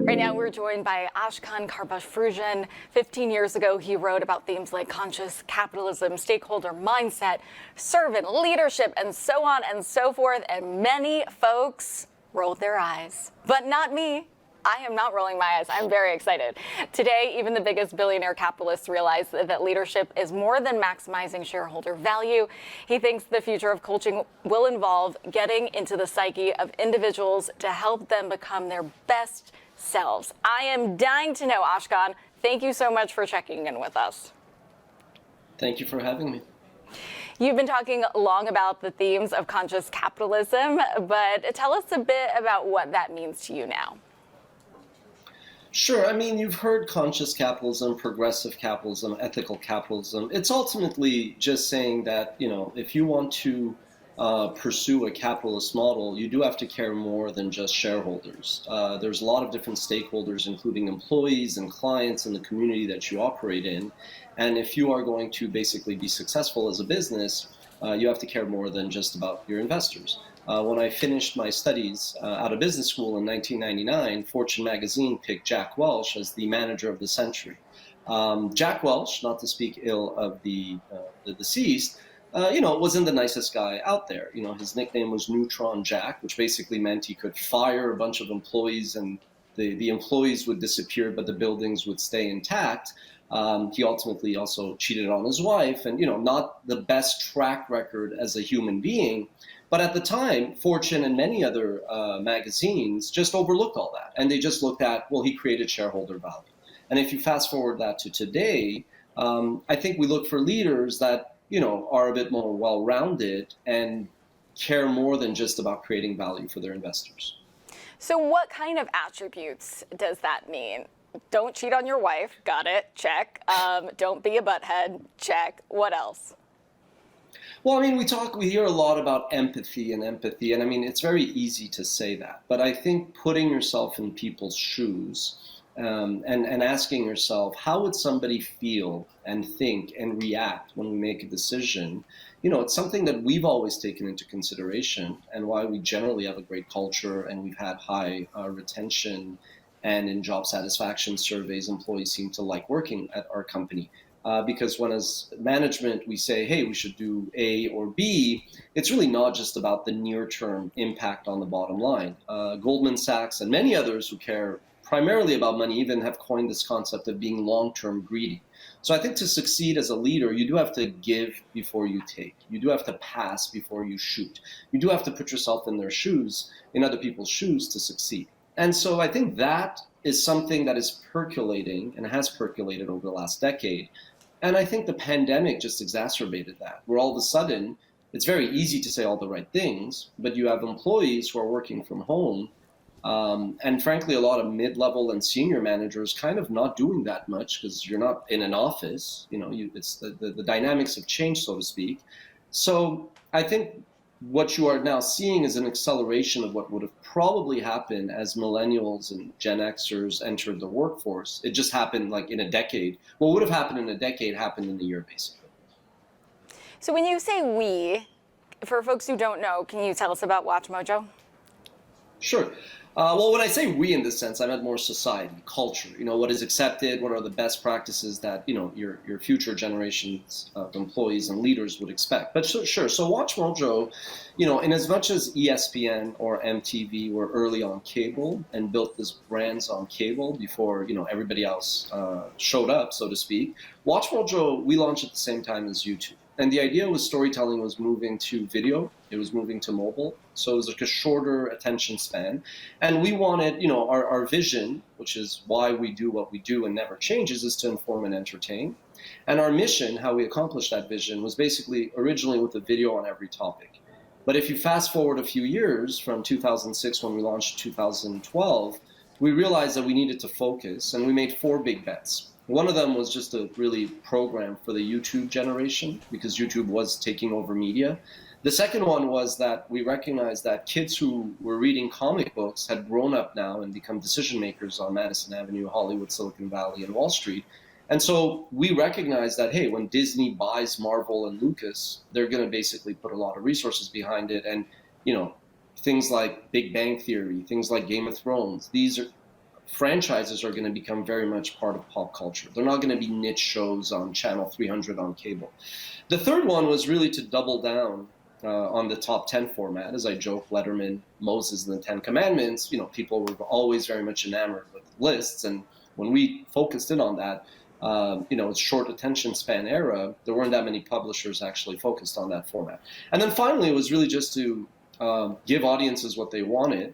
Right now, we're joined by Ashkan Karbashfrujan. 15 years ago, he wrote about themes like conscious capitalism, stakeholder mindset, servant leadership, and so on and so forth. And many folks rolled their eyes, but not me. I am not rolling my eyes. I'm very excited. Today, even the biggest billionaire capitalists realize that leadership is more than maximizing shareholder value. He thinks the future of coaching will involve getting into the psyche of individuals to help them become their best selves. I am dying to know, Ashkan, thank you so much for checking in with us. Thank you for having me. You've been talking long about the themes of conscious capitalism, but tell us a bit about what that means to you now. Sure. I mean, you've heard conscious capitalism, progressive capitalism, ethical capitalism. It's ultimately just saying that, if you want to pursue a capitalist model, you do have to care more than just shareholders. There's a lot of different stakeholders, including employees and clients in the community that you operate in. And if you are going to basically be successful as a business, you have to care more than just about your investors. When I finished my studies out of business school in 1999, Fortune magazine picked Jack Welch as the manager of the century. Jack Welch, not to speak ill of the deceased, wasn't the nicest guy out there. His nickname was Neutron Jack, which basically meant he could fire a bunch of employees and the employees would disappear, but the buildings would stay intact. He ultimately also cheated on his wife and, not the best track record as a human being. But at the time, Fortune and many other magazines just overlooked all that. And they just looked at, well, he created shareholder value. And if you fast forward that to today, I think we look for leaders that, are a bit more well-rounded and care more than just about creating value for their investors. So what kind of attributes does that mean? Don't cheat on your wife. Got it. Check. Don't be a butthead. Check. What else? Well, I mean, we hear a lot about empathy, and I mean, it's very easy to say that, but I think putting yourself in people's shoes and asking yourself, how would somebody feel and think and react when we make a decision? It's something that we've always taken into consideration and why we generally have a great culture and we've had high retention, and in job satisfaction surveys, employees seem to like working at our company. Because when as management we say, hey, we should do A or B, it's really not just about the near-term impact on the bottom line. Goldman Sachs and many others who care primarily about money even have coined this concept of being long-term greedy. So I think to succeed as a leader, you do have to give before you take. You do have to pass before you shoot. You do have to put yourself in their shoes, in other people's shoes to succeed. And so I think that is something that is percolating and has percolated over the last decade. And I think the pandemic just exacerbated that, where all of a sudden it's very easy to say all the right things, but you have employees who are working from home. And frankly, a lot of mid-level and senior managers kind of not doing that much because you're not in an office. It's the dynamics have changed, so to speak. So I think what you are now seeing is an acceleration of what would have probably happened as millennials and Gen Xers entered the workforce. It just happened like in a decade. What would have happened in a decade happened in a year, basically. So when you say we, for folks who don't know, can you tell us about WatchMojo? Sure. Well, when I say we in this sense, I meant more society, culture, what is accepted, what are the best practices that, your future generations of employees and leaders would expect. But sure. So WatchMojo, in as much as ESPN or MTV were early on cable and built this brands on cable before, everybody else showed up, so to speak, WatchMojo, we launched at the same time as YouTube. And the idea was storytelling was moving to video. It was moving to mobile. So it was like a shorter attention span. And we wanted, our vision, which is why we do what we do and never changes, is to inform and entertain. And our mission, how we accomplished that vision, was basically originally with a video on every topic. But if you fast forward a few years from 2006 when we launched 2012, we realized that we needed to focus and we made 4 big bets. One of them was just to really program for the YouTube generation because YouTube was taking over media. The second one was that we recognized that kids who were reading comic books had grown up now and become decision makers on Madison Avenue, Hollywood, Silicon Valley, and Wall Street. And so we recognized that, hey, when Disney buys Marvel and Lucas, they're going to basically put a lot of resources behind it. And, things like Big Bang Theory, things like Game of Thrones, these are franchises are going to become very much part of pop culture. They're not going to be niche shows on channel 300 on cable. The third one was really to double down on the top 10 format. As I joke, Letterman, Moses, and the 10 Commandments, people were always very much enamored with lists. And when we focused in on that, it's short attention span era, there weren't that many publishers actually focused on that format. And then finally, it was really just to give audiences what they wanted.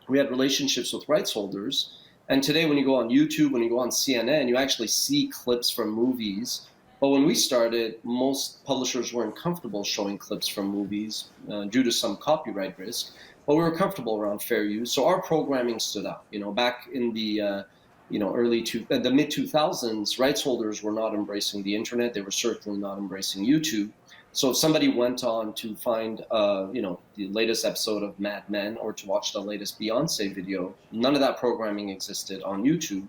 We had relationships with rights holders. And today, when you go on YouTube, when you go on CNN, you actually see clips from movies. But when we started, most publishers weren't comfortable showing clips from movies due to some copyright risk. But we were comfortable around fair use. So our programming stood out. Back in the the mid 2000s, rights holders were not embracing the internet. They were certainly not embracing YouTube. So if somebody went on to find, the latest episode of Mad Men or to watch the latest Beyonce video, none of that programming existed on YouTube.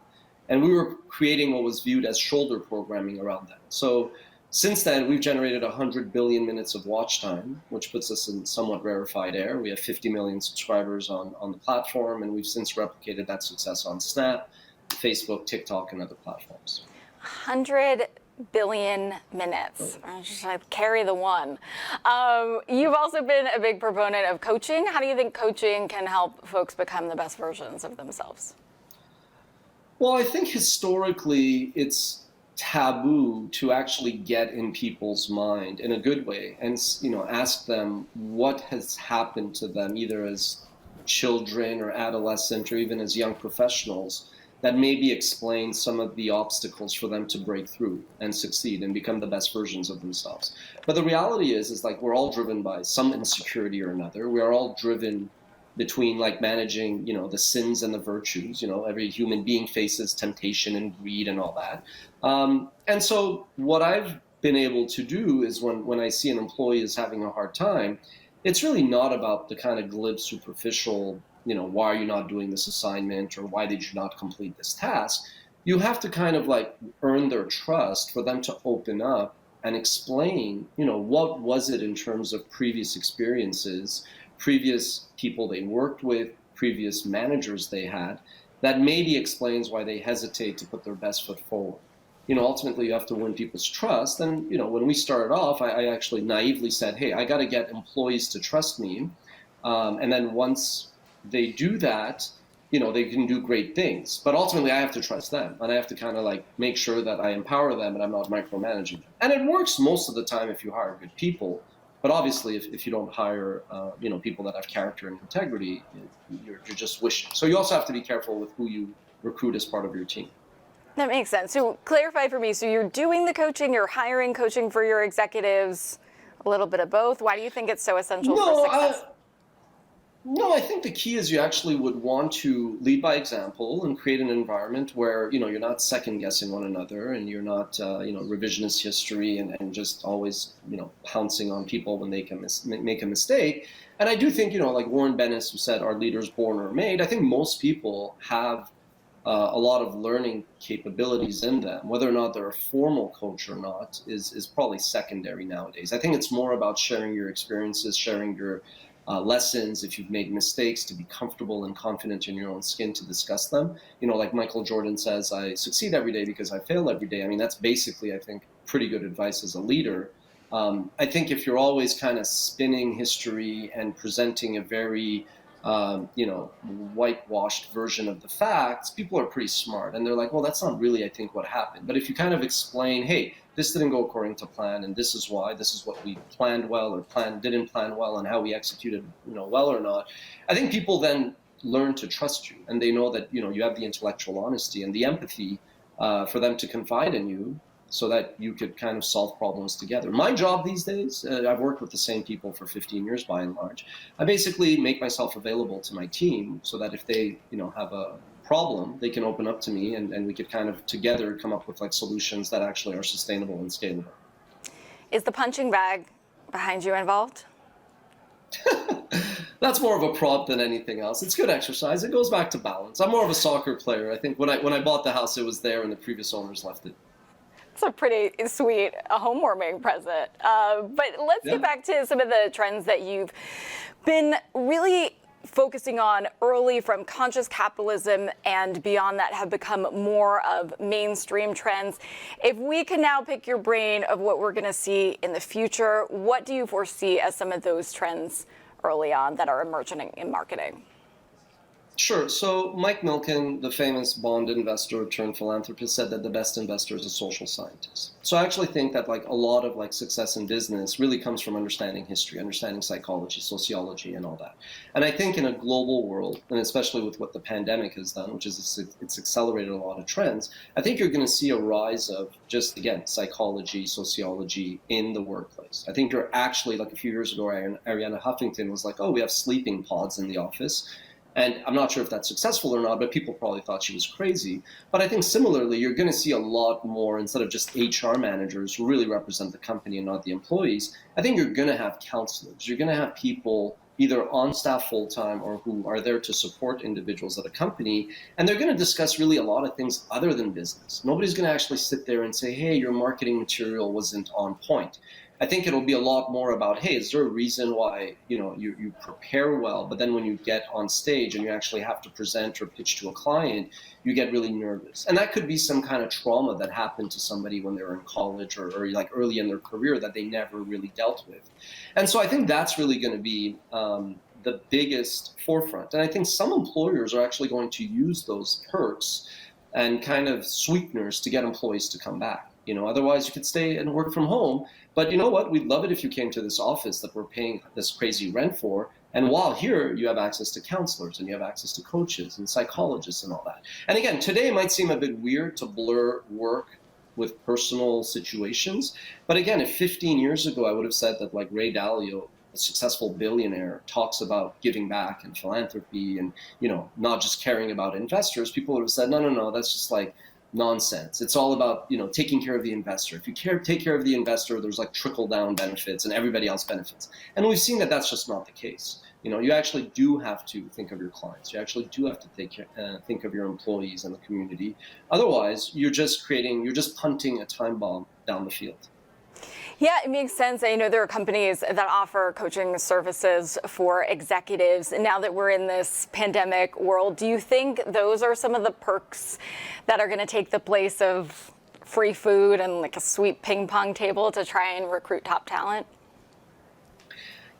And we were creating what was viewed as shoulder programming around that. So since then, we've generated 100 billion minutes of watch time, which puts us in somewhat rarefied air. We have 50 million subscribers on the platform, and we've since replicated that success on Snap, Facebook, TikTok, and other platforms. 100 billion minutes. I should carry the one. You've also been a big proponent of coaching. How do you think coaching can help folks become the best versions of themselves? Well, I think historically it's taboo to actually get in people's mind in a good way and ask them what has happened to them either as children or adolescent or even as young professionals that maybe explain some of the obstacles for them to break through and succeed and become the best versions of themselves. But the reality is like we're all driven by some insecurity or another. We are all driven between like managing, the sins and the virtues. Every human being faces temptation and greed and all that. And so what I've been able to do is when I see an employee is having a hard time, it's really not about the kind of glib, superficial, why are you not doing this assignment or why did you not complete this task? You have to kind of like earn their trust for them to open up and explain, what was it in terms of previous experiences, previous people they worked with, previous managers they had, that maybe explains why they hesitate to put their best foot forward. Ultimately you have to win people's trust. And, when we started off, I actually naively said, hey, I got to get employees to trust me. And then once they do that, they can do great things. But ultimately, I have to trust them. And I have to kind of like make sure that I empower them and I'm not micromanaging them. And it works most of the time if you hire good people. But obviously, if you don't hire, people that have character and integrity, you're just wishing. So you also have to be careful with who you recruit as part of your team. That makes sense. So clarify for me. So you're doing the coaching, you're hiring coaching for your executives, a little bit of both. Why do you think it's so essential for success? No, I think the key is you actually would want to lead by example and create an environment where, you're not second guessing one another and you're not, revisionist history and just always, pouncing on people when they can make a mistake. And I do think, like Warren Bennis, who said, are leaders born or made? I think most people have a lot of learning capabilities in them. Whether or not they're a formal coach or not is probably secondary nowadays. I think it's more about sharing your experiences, sharing your lessons, if you've made mistakes, to be comfortable and confident in your own skin to discuss them. Like Michael Jordan says, I succeed every day because I fail every day. I mean, that's basically, I think, pretty good advice as a leader. I think if you're always kind of spinning history and presenting a very, whitewashed version of the facts, people are pretty smart. And they're like, well, that's not really, I think, what happened. But if you kind of explain, hey, this didn't go according to plan, and this is why, this is what we planned well or didn't plan well, and how we executed, well or not. I think people then learn to trust you, and they know that, you have the intellectual honesty and the empathy for them to confide in you so that you could kind of solve problems together. My job these days, I've worked with the same people for 15 years by and large. I basically make myself available to my team so that if they, have a problem, they can open up to me and we could kind of together come up with like solutions that actually are sustainable and scalable. Is the punching bag behind you involved? That's more of a prop than anything else. It's good exercise. It goes back to balance. I'm more of a soccer player. I think when I bought the house, it was there and the previous owners left it. It's a pretty sweet homewarming present. But let's get back to some of the trends that you've been really focusing on early from conscious capitalism and beyond that have become more of mainstream trends. If we can now pick your brain of what we're going to see in the future, what do you foresee as some of those trends early on that are emerging in marketing? Sure. So Mike Milken, the famous bond investor turned philanthropist, said that the best investor is a social scientist. So I actually think that like a lot of like success in business really comes from understanding history, understanding psychology, sociology, and all that. And I think in a global world, and especially with what the pandemic has done, which is it's accelerated a lot of trends, I think you're going to see a rise of just, again, psychology, sociology in the workplace. I think you're actually, like a few years ago, Arianna Huffington was like, oh, we have sleeping pods in the office. And I'm not sure if that's successful or not, but people probably thought she was crazy. But I think similarly, you're going to see a lot more, instead of just HR managers who really represent the company and not the employees, I think you're going to have counselors. You're going to have people either on staff full-time or who are there to support individuals at a company. And they're going to discuss really a lot of things other than business. Nobody's going to actually sit there and say, hey, your marketing material wasn't on point. I think it'll be a lot more about, hey, is there a reason why you prepare well, but then when you get on stage and you actually have to present or pitch to a client, you get really nervous. And that could be some kind of trauma that happened to somebody when they were in college or like early in their career that they never really dealt with. And so I think that's really going to be the biggest forefront. And I think some employers are actually going to use those perks and kind of sweeteners to get employees to come back. Otherwise you could stay and work from home. But you know what? We'd love it if you came to this office that we're paying this crazy rent for. And while here, you have access to counselors and you have access to coaches and psychologists and all that. And again, today it might seem a bit weird to blur work with personal situations. But again, if 15 years ago, I would have said that like Ray Dalio, a successful billionaire, talks about giving back and philanthropy and, not just caring about investors, people would have said, no, that's just like nonsense. It's all about, taking care of the investor. If you take care of the investor, there's like trickle down benefits and everybody else benefits. And we've seen that that's just not the case. You actually do have to think of your clients. You actually do have to think of your employees and the community. Otherwise, you're just punting a time bomb down the field. Yeah, it makes sense. I know there are companies that offer coaching services for executives. Now that we're in this pandemic world, do you think those are some of the perks that are going to take the place of free food and like a sweet ping pong table to try and recruit top talent?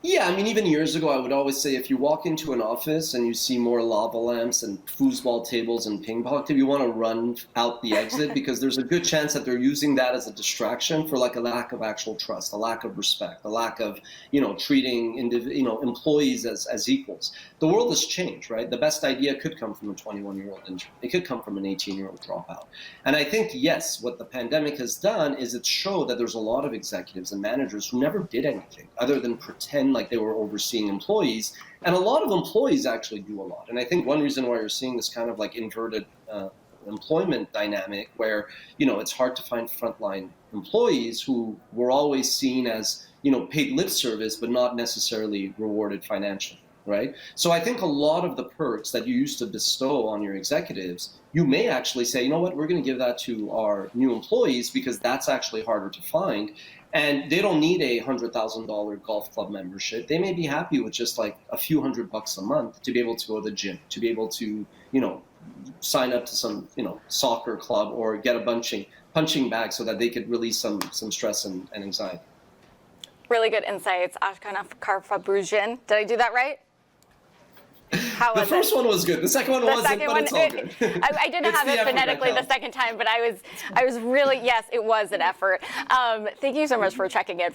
Yeah, I mean, even years ago, I would always say if you walk into an office and you see more lava lamps and foosball tables and ping pong tables, you want to run out the exit because there's a good chance that they're using that as a distraction for like a lack of actual trust, a lack of respect, a lack of, treating employees as equals. The world has changed, right? The best idea could come from a 21-year-old intern. It could come from an 18-year-old dropout. And I think, yes, what the pandemic has done is it showed that there's a lot of executives and managers who never did anything other than pretend like they were overseeing employees. And a lot of employees actually do a lot. And I think one reason why you're seeing this kind of like inverted employment dynamic where, it's hard to find frontline employees who were always seen as, paid lip service, but not necessarily rewarded financially, right? So I think a lot of the perks that you used to bestow on your executives, you may actually say, you know what, we're going to give that to our new employees because that's actually harder to find. And they don't need a $100,000 golf club membership. They may be happy with just like a few $100 a month to be able to go to the gym, to be able to, sign up to some, soccer club or get a punching bag so that they could release some stress and anxiety. Really good insights, Ashkan Karfabrujian. Did I do that right? How was the first one was good. The second one wasn't, but it's all good. I didn't have it phonetically the second time, but I was really, yes, it was an effort. Thank you so much for checking in.